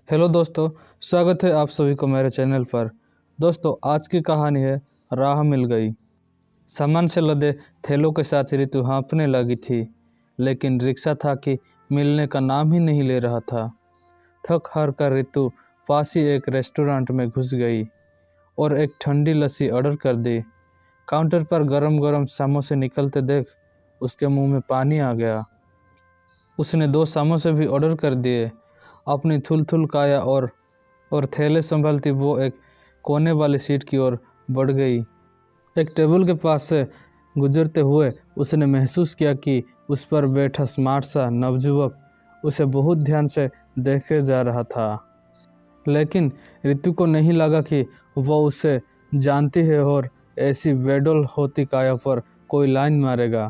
Hello दोस्तों, स्वागत है आप सभी को मेरे चैनल पर। दोस्तों, आज की कहानी है राह मिल गई। सामान से लदे थैलों के साथ ऋतु हाँफने लगी थी, लेकिन रिक्शा था कि मिलने का नाम ही नहीं ले रहा था। थक हार कर ऋतु पास ही एक रेस्टोरेंट में घुस गई और एक ठंडी लस्सी ऑर्डर कर दी। काउंटर पर गरम गरम समोसे निकलते देख उसके मुंह में पानी आ गया। उसने 2 समोसे भी ऑर्डर कर दिए। अपनी थुल-थुल काया और थैले संभालती वो एक कोने वाली सीट की ओर बढ़ गई। एक टेबल के पास से गुजरते हुए उसने महसूस किया कि उस पर बैठा स्मार्ट सा नवयुवक उसे बहुत ध्यान से देखे जा रहा था। लेकिन ऋतु को नहीं लगा कि वो उसे जानती है और ऐसी बेडौल होती काया पर कोई लाइन मारेगा।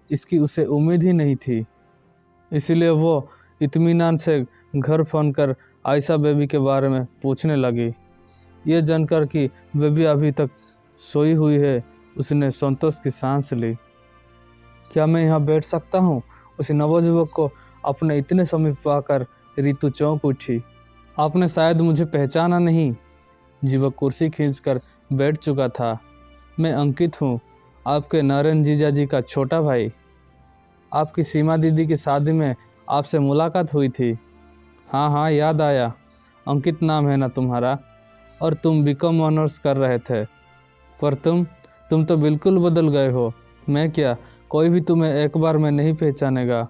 इसकी उसे उम्मीद ही नहीं थी। इसीलिए वो इत्मीनान से घर फ़ोन कर आयशा बेबी के बारे में पूछने लगी। ये जानकर कि बेबी अभी तक सोई हुई है, उसने संतोष की सांस ली। क्या मैं यहाँ बैठ सकता हूँ? उस नवयुवक को अपने इतने समीप पाकर ऋतु चौंक उठी। आपने शायद मुझे पहचाना नहीं। युवक कुर्सी खींचकर बैठ चुका था। मैं अंकित हूँ, आपके नरेंद्र जीजा जी का छोटा भाई। आपकी सीमा दीदी की शादी में आपसे मुलाकात हुई थी। हाँ, याद आया। अंकित नाम है ना तुम्हारा? और तुम बीकॉम ऑनर्स कर रहे थे। पर तुम तो बिल्कुल बदल गए हो। मैं क्या, कोई भी तुम्हें एक बार में नहीं पहचानेगा।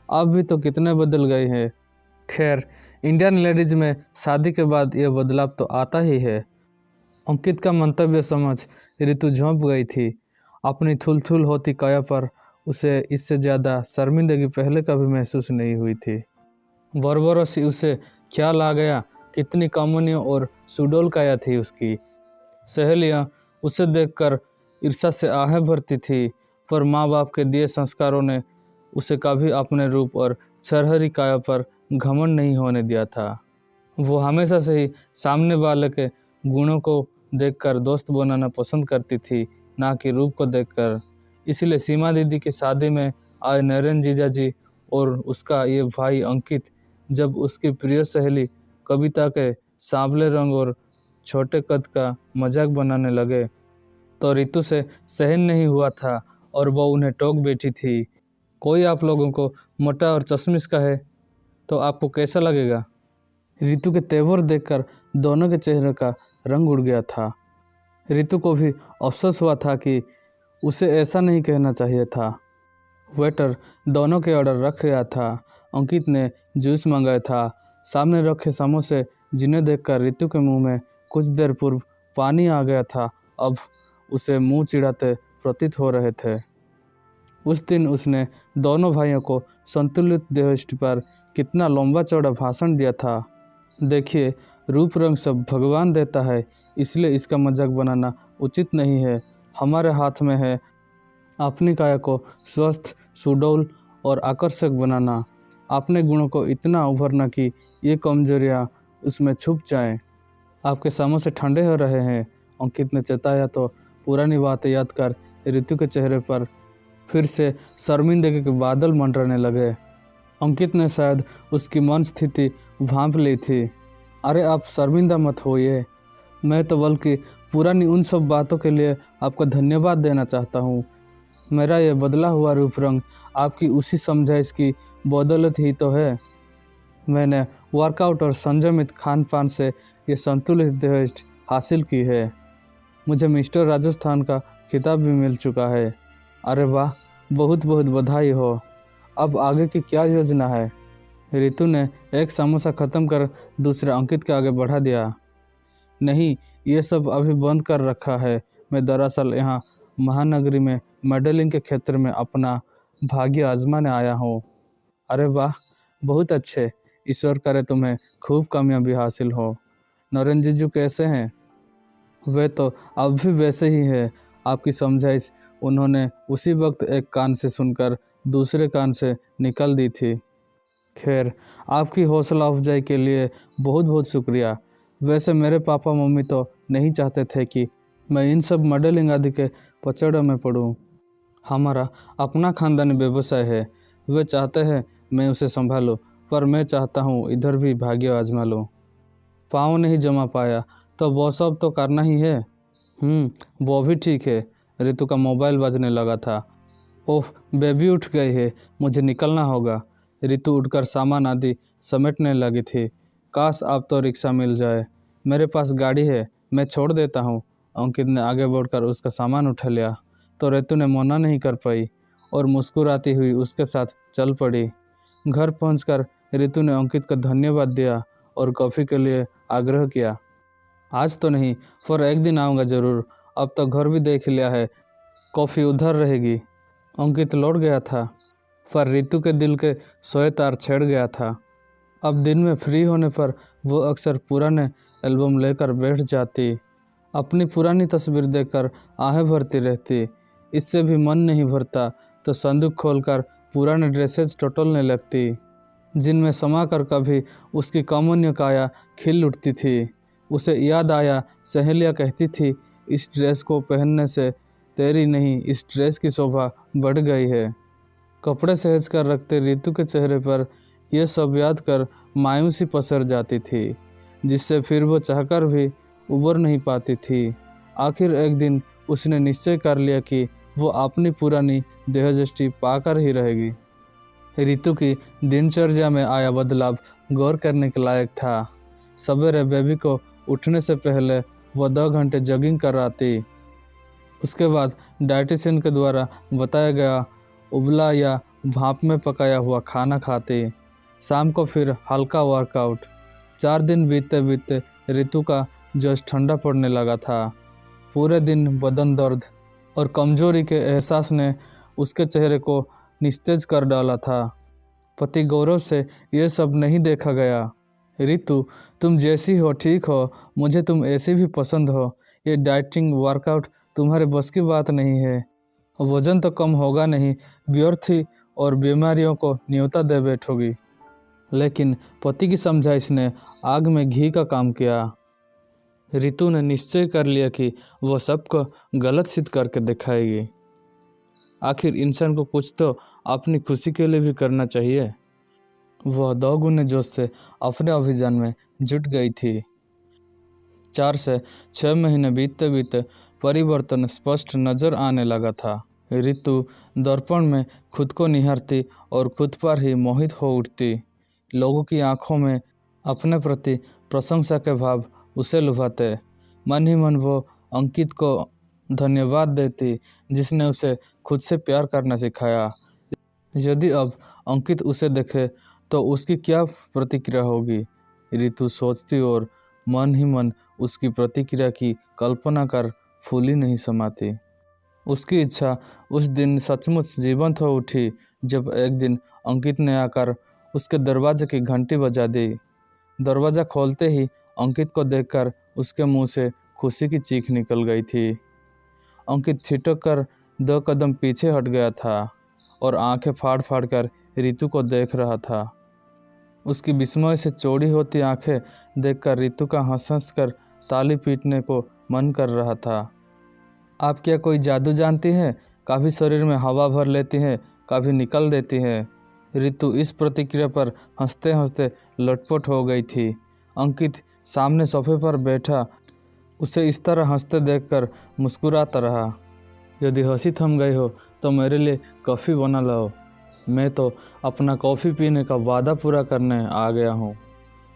आप भी तो कितने बदल गए हैं। खैर, इंडियन लेडीज में शादी के बाद ये बदलाव तो आता ही है। अंकित का मंतव्य समझ ऋतु झोंक गई थी। अपनी थुल-थुल होती काया पर उसे इससे ज़्यादा शर्मिंदगी पहले कभी महसूस नहीं हुई थी। बरबरोसी उसे ख्याल आ गया कितनी कमनी और सुडौल काया थी उसकी। सहेलियाँ उसे देखकर ईर्ष्या से आहें भरती थी, पर माँ बाप के दिए संस्कारों ने उसे कभी अपने रूप और छरहरी काया पर घमंड नहीं होने दिया था। वो हमेशा से ही सामने वाले के गुणों को देखकर दोस्त बनाना पसंद करती थी, ना कि रूप को देखकर। इसलिए सीमा दीदी की शादी में आए नरेंद्र जीजा जी और उसका ये भाई अंकित जब उसकी प्रिय सहेली कविता के सांवले रंग और छोटे कद का मजाक बनाने लगे, तो ऋतु से सहन नहीं हुआ था और वो उन्हें टोक बैठी थी। कोई आप लोगों को मोटा और चश्मिश कहे तो आपको कैसा लगेगा? ऋतु के तेवर देखकर दोनों के चेहरे का रंग उड़ गया था। ऋतु को भी अफसोस हुआ था कि उसे ऐसा नहीं कहना चाहिए था। वेटर दोनों के ऑर्डर रख गया था। अंकित ने जूस मंगाया था। सामने रखे समोसे जिन्हें देखकर ऋतु के मुंह में कुछ देर पूर्व पानी आ गया था, अब उसे मुंह चिढ़ाते प्रतीत हो रहे थे। उस दिन उसने दोनों भाइयों को संतुलित देहष्टि पर कितना लंबा चौड़ा भाषण दिया था। देखिए, रूप रंग सब भगवान देता है, इसलिए इसका मजाक बनाना उचित नहीं है। हमारे हाथ में है अपनी काया को स्वस्थ, सुडौल और आकर्षक बनाना। अपने गुणों को इतना उभरना कि ये कमजोरियाँ उसमें छुप जाएं। आपके समोसे ठंडे हो रहे हैं, अंकित ने चेताया, तो पुरानी बातें याद कर ऋतु के चेहरे पर फिर से शर्मिंदगी के बादल मंडराने लगे। अंकित ने शायद उसकी मन स्थिति भांप ली थी। अरे आप शर्मिंदा मत होइए, मैं तो बल्कि पुरानी उन सब बातों के लिए आपको धन्यवाद देना चाहता हूँ। मेरा ये बदला हुआ रूप रंग आपकी उसी समझाइश की बदौलत ही तो है। मैंने वर्कआउट और संयमित खान पान से ये संतुलित देहष्टि हासिल की है। मुझे मिस्टर राजस्थान का खिताब भी मिल चुका है। अरे वाह, बहुत बहुत बधाई हो। अब आगे की क्या योजना है? ऋतु ने एक समोसा ख़त्म कर दूसरे अंकित के आगे बढ़ा दिया। नहीं, ये सब अभी बंद कर रखा है। मैं दरअसल यहाँ महानगरी में मॉडलिंग के क्षेत्र में अपना भाग्य आजमाने आया हूँ। अरे वाह, बहुत अच्छे। ईश्वर करे तुम्हें खूब कामयाबी हासिल हो। नरेंद्र जीजू कैसे हैं? वे तो अब भी वैसे ही है। आपकी समझाइश उन्होंने उसी वक्त एक कान से सुनकर दूसरे कान से निकल दी थी। खैर, आपकी हौसला अफजाई के लिए बहुत बहुत शुक्रिया। वैसे मेरे पापा मम्मी तो नहीं चाहते थे कि मैं इन सब मॉडलिंग आदि के पचड़ों में पड़ूं। हमारा अपना खानदानी व्यवसाय है। वे चाहते हैं मैं उसे संभालूं, पर मैं चाहता हूँ इधर भी भाग्य आजमा लूं। पाँव नहीं जमा पाया तो वो सब तो करना ही है। वो भी ठीक है। रितु का मोबाइल बजने लगा था। ओह, बेबी उठ गई है, मुझे निकलना होगा। रितु उठकर सामान आदि समेटने लगी थी। काश अब तो रिक्शा मिल जाए। मेरे पास गाड़ी है, मैं छोड़ देता हूँ। अंकित ने आगे बढ़कर उसका सामान उठा लिया तो रितु ने मना नहीं कर पाई और मुस्कुराती हुई उसके साथ चल पड़ी। घर पहुंचकर रितु ने अंकित का धन्यवाद दिया और कॉफ़ी के लिए आग्रह किया। आज तो नहीं, पर एक दिन आऊँगा ज़रूर। अब तो घर भी देख लिया है, कॉफ़ी उधर रहेगी। अंकित लौट गया था, पर रितु के दिल के सोए तार छेड़ गया था। अब दिन में फ्री होने पर वो अक्सर पुराने एल्बम लेकर बैठ जाती। अपनी पुरानी तस्वीर देखकर आहें भरती रहती। इससे भी मन नहीं भरता तो संदूक खोलकर पुराने ड्रेसेस टटोलने लगती, जिनमें समाकर कभी उसकी कामुन्य काया खिल उठती थी। उसे याद आया, सहेलियाँ कहती थी, इस ड्रेस को पहनने से तेरी नहीं, इस ड्रेस की शोभा बढ़ गई है। कपड़े सहेज कर रखते रितु के चेहरे पर यह सब याद कर मायूसी पसर जाती थी, जिससे फिर वो चाहकर भी उबर नहीं पाती थी। आखिर एक दिन उसने निश्चय कर लिया कि वो अपनी पुरानी देहजष्टि पाकर ही रहेगी। रितु की दिनचर्या में आया बदलाव गौर करने के लायक था। सवेरे बेबी को उठने से पहले वो 2 घंटे जॉगिंग कराती। उसके बाद डाइटिशियन के द्वारा बताया गया उबला या भाप में पकाया हुआ खाना खाती। शाम को फिर हल्का वर्कआउट। 4 दिन बीतते बीतते रितु का जोश ठंडा पड़ने लगा था। पूरे दिन बदन दर्द और कमजोरी के एहसास ने उसके चेहरे को निस्तेज कर डाला था। पति गौरव से यह सब नहीं देखा गया। रितु, तुम जैसी हो ठीक हो, मुझे तुम ऐसी भी पसंद हो। ये डाइटिंग वर्कआउट तुम्हारे बस की बात नहीं है। वजन तो कम होगा नहीं, व्यर्थ ही और बीमारियों को न्योता दे बैठोगी। लेकिन पति की समझाइश ने आग में घी का काम किया। रितु ने निश्चय कर लिया कि वह सबको गलत सिद्ध करके दिखाएगी। आखिर इंसान को कुछ तो अपनी खुशी के लिए भी करना चाहिए। वह 2 गुने जोश से अपने अभियान में जुट गई थी। 4 से 6 महीने बीतते बीतते परिवर्तन स्पष्ट नजर आने लगा था। रितु दर्पण में खुद को निहारती और खुद पर ही मोहित हो उठती। लोगों की आंखों में अपने प्रति प्रशंसा के भाव उसे लुभाते। मन ही मन वो अंकित को धन्यवाद देती, जिसने उसे खुद से प्यार करना सिखाया। यदि अब अंकित उसे देखे तो उसकी क्या प्रतिक्रिया होगी, रितु सोचती और मन ही मन उसकी प्रतिक्रिया की कल्पना कर फूली नहीं समाती। उसकी इच्छा उस दिन सचमुच जीवंत हो उठी जब एक दिन अंकित ने आकर उसके दरवाजे की घंटी बजा दी। दरवाज़ा खोलते ही अंकित को देखकर उसके मुंह से खुशी की चीख निकल गई थी। अंकित छिटक कर 2 कदम पीछे हट गया था और आंखें फाड़ फाड़ कर रितु को देख रहा था। उसकी विस्मय से चौड़ी होती आंखें देखकर रितु का हंस हंस कर ताली पीटने को मन कर रहा था। आप क्या कोई जादू जानती हैं? कभी शरीर में हवा भर लेती हैं, कभी निकल देती हैं। रितु इस प्रतिक्रिया पर हंसते हंसते लटपट हो गई थी। अंकित सामने सोफे पर बैठा उसे इस तरह हंसते देखकर मुस्कुराता रहा। यदि हंसी थम गई हो तो मेरे लिए कॉफ़ी बना लाओ। मैं तो अपना कॉफ़ी पीने का वादा पूरा करने आ गया हूँ।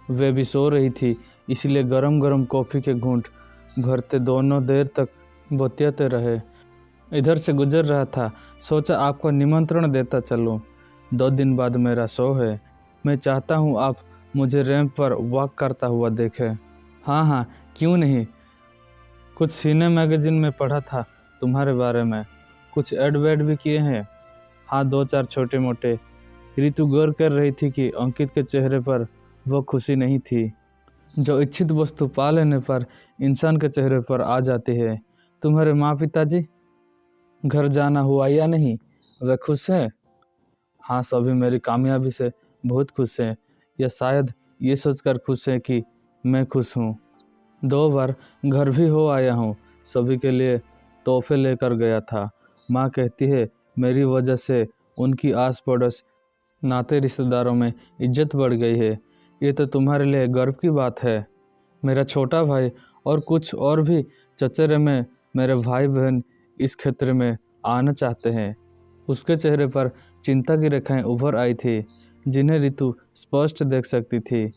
वे भी सो रही थी, इसलिए गरम गरम कॉफ़ी के घूंट भरते दोनों देर तक बतियाते रहे। इधर से गुजर रहा था, सोचा आपको निमंत्रण देता चलूँ। 2 दिन बाद मेरा शो है। मैं चाहता हूँ आप मुझे रैंप पर वॉक करता हुआ देखें। हाँ, क्यों नहीं। कुछ सिने मैगजीन में पढ़ा था तुम्हारे बारे में, कुछ एड वेड भी किए हैं। हाँ, 2-4 छोटे मोटे। रितु गौर कर रही थी कि अंकित के चेहरे पर वो खुशी नहीं थी जो इच्छित वस्तु पा लेने पर इंसान के चेहरे पर आ जाती है। तुम्हारे माँ पिताजी घर जाना हुआ या नहीं, वे खुश हैं? हाँ, सभी मेरी कामयाबी से बहुत खुश हैं, या शायद ये सोचकर खुश हैं कि मैं खुश हूँ। 2 बार घर भी हो आया हूँ, सभी के लिए तोहफे लेकर गया था। माँ कहती है मेरी वजह से उनकी आस पड़ोस नाते रिश्तेदारों में इज्जत बढ़ गई है। ये तो तुम्हारे लिए गर्व की बात है। मेरा छोटा भाई और कुछ और भी चचेरे में मेरे भाई बहन इस क्षेत्र में आना चाहते हैं। उसके चेहरे पर चिंता की रेखाएं उभर आई थी, जिन्हें ऋतु स्पष्ट देख सकती थी।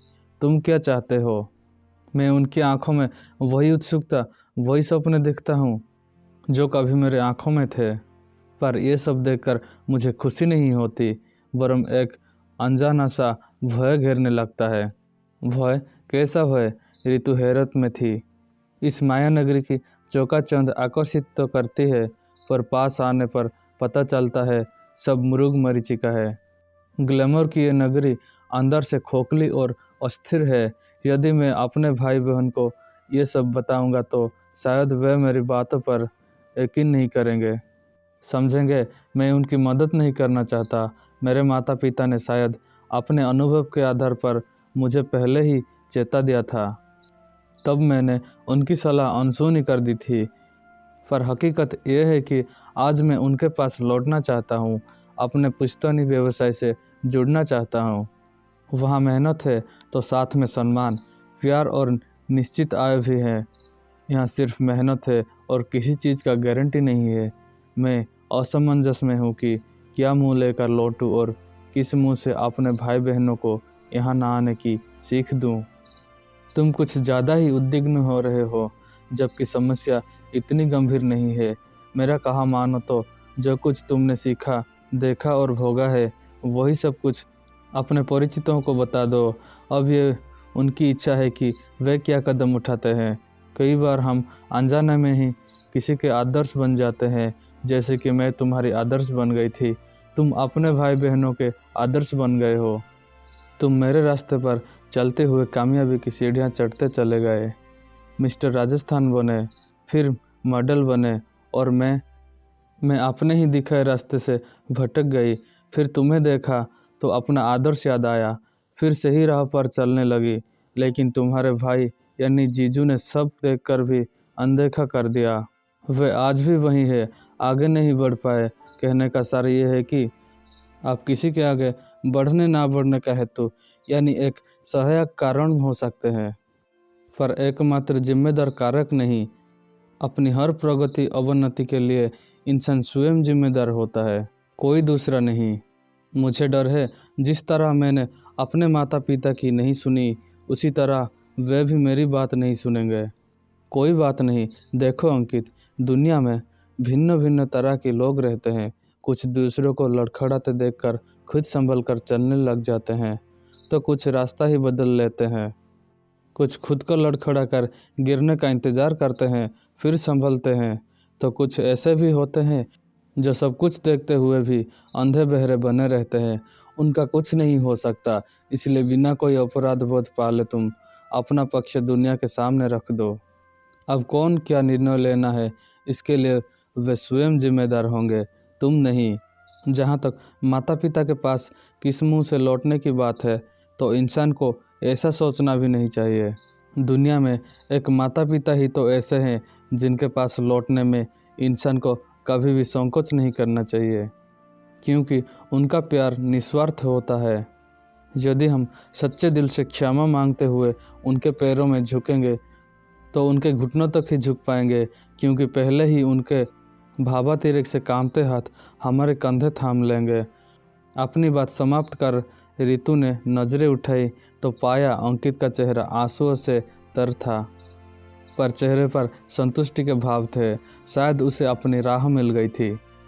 तुम क्या चाहते हो? मैं उनकी आंखों में वही उत्सुकता, वही सपने देखता हूँ जो कभी मेरे आंखों में थे। पर यह सब देखकर मुझे खुशी नहीं होती, वरन एक अनजाना सा भय घेरने लगता है। भय? कैसा भय? ऋतु हैरत में थी। इस माया नगरी की चौकाचौंध आकर्षित तो करती है, पर पास आने पर पता चलता है सब मृग मरीचिका है। ग्लैमर की ये नगरी अंदर से खोखली और अस्थिर है। यदि मैं अपने भाई बहन को ये सब बताऊंगा तो शायद वे मेरी बातों पर यकीन नहीं करेंगे, समझेंगे मैं उनकी मदद नहीं करना चाहता। मेरे माता पिता ने शायद अपने अनुभव के आधार पर मुझे पहले ही चेता दिया था, तब मैंने उनकी सलाह अनसुनी कर दी थी। पर हकीकत यह है कि आज मैं उनके पास लौटना चाहता हूँ, अपने पुश्तैनी व्यवसाय से जुड़ना चाहता हूँ। वहाँ मेहनत है तो साथ में सम्मान, प्यार और निश्चित आय भी है। यहाँ सिर्फ मेहनत है और किसी चीज़ का गारंटी नहीं है। मैं असमंजस में हूँ कि क्या मुँह लेकर लौटूँ और किस मुँह से अपने भाई बहनों को यहाँ ना आने की सीख दूँ। तुम कुछ ज़्यादा ही उद्विग्न हो रहे हो, जबकि समस्या इतनी गंभीर नहीं है। मेरा कहा मानो तो जो कुछ तुमने सीखा, देखा और भोगा है, वही सब कुछ अपने परिचितों को बता दो। अब ये उनकी इच्छा है कि वे क्या कदम उठाते हैं। कई बार हम अनजाने में ही किसी के आदर्श बन जाते हैं, जैसे कि मैं तुम्हारी आदर्श बन गई थी। तुम अपने भाई बहनों के आदर्श बन गए हो। तुम मेरे रास्ते पर चलते हुए कामयाबी की सीढ़ियाँ चढ़ते चले गए। मिस्टर राजस्थान बने, फिर मॉडल बने, और मैं अपने ही दिखाए रास्ते से भटक गई। फिर तुम्हें देखा तो अपना आदर्श याद आया, फिर सही राह पर चलने लगी। लेकिन तुम्हारे भाई यानी जीजू ने सब देखकर भी अनदेखा कर दिया। वे आज भी वही है, आगे नहीं बढ़ पाए। कहने का सार ये है कि आप किसी के आगे बढ़ने ना बढ़ने का हेतु यानी एक सहायक कारण हो सकते हैं, पर एकमात्र जिम्मेदार कारक नहीं। अपनी हर प्रगति अवनति के लिए इंसान स्वयं जिम्मेदार होता है, कोई दूसरा नहीं। मुझे डर है जिस तरह मैंने अपने माता पिता की नहीं सुनी, उसी तरह वे भी मेरी बात नहीं सुनेंगे। कोई बात नहीं, देखो अंकित, दुनिया में भिन्न भिन्न तरह के लोग रहते हैं। कुछ दूसरों को लड़खड़ाते देखकर खुद संभल कर चलने लग जाते हैं, तो कुछ रास्ता ही बदल लेते हैं। कुछ खुद को लड़खड़ा कर गिरने का इंतज़ार करते हैं, फिर संभलते हैं। तो कुछ ऐसे भी होते हैं जो सब कुछ देखते हुए भी अंधे बहरे बने रहते हैं। उनका कुछ नहीं हो सकता, इसलिए बिना कोई अपराध बोध पाले तुम अपना पक्ष दुनिया के सामने रख दो। अब कौन क्या निर्णय लेना है, इसके लिए वे स्वयं जिम्मेदार होंगे, तुम नहीं। जहाँ तक माता पिता के पास किस मुँह से लौटने की बात है, तो इंसान को ऐसा सोचना भी नहीं चाहिए। दुनिया में एक माता पिता ही तो ऐसे हैं जिनके पास लौटने में इंसान को कभी भी संकोच नहीं करना चाहिए, क्योंकि उनका प्यार निस्वार्थ होता है। यदि हम सच्चे दिल से क्षमा मांगते हुए उनके पैरों में झुकेंगे तो उनके घुटनों तक ही झुक पाएंगे, क्योंकि पहले ही उनके भावातिरेक से कांपते हाथ हमारे कंधे थाम लेंगे। अपनी बात समाप्त कर ऋतु ने नज़रें उठाई तो पाया अंकित का चेहरा आंसुओं से तर था, पर चेहरे पर संतुष्टि के भाव थे। शायद उसे अपनी राह मिल गई थी।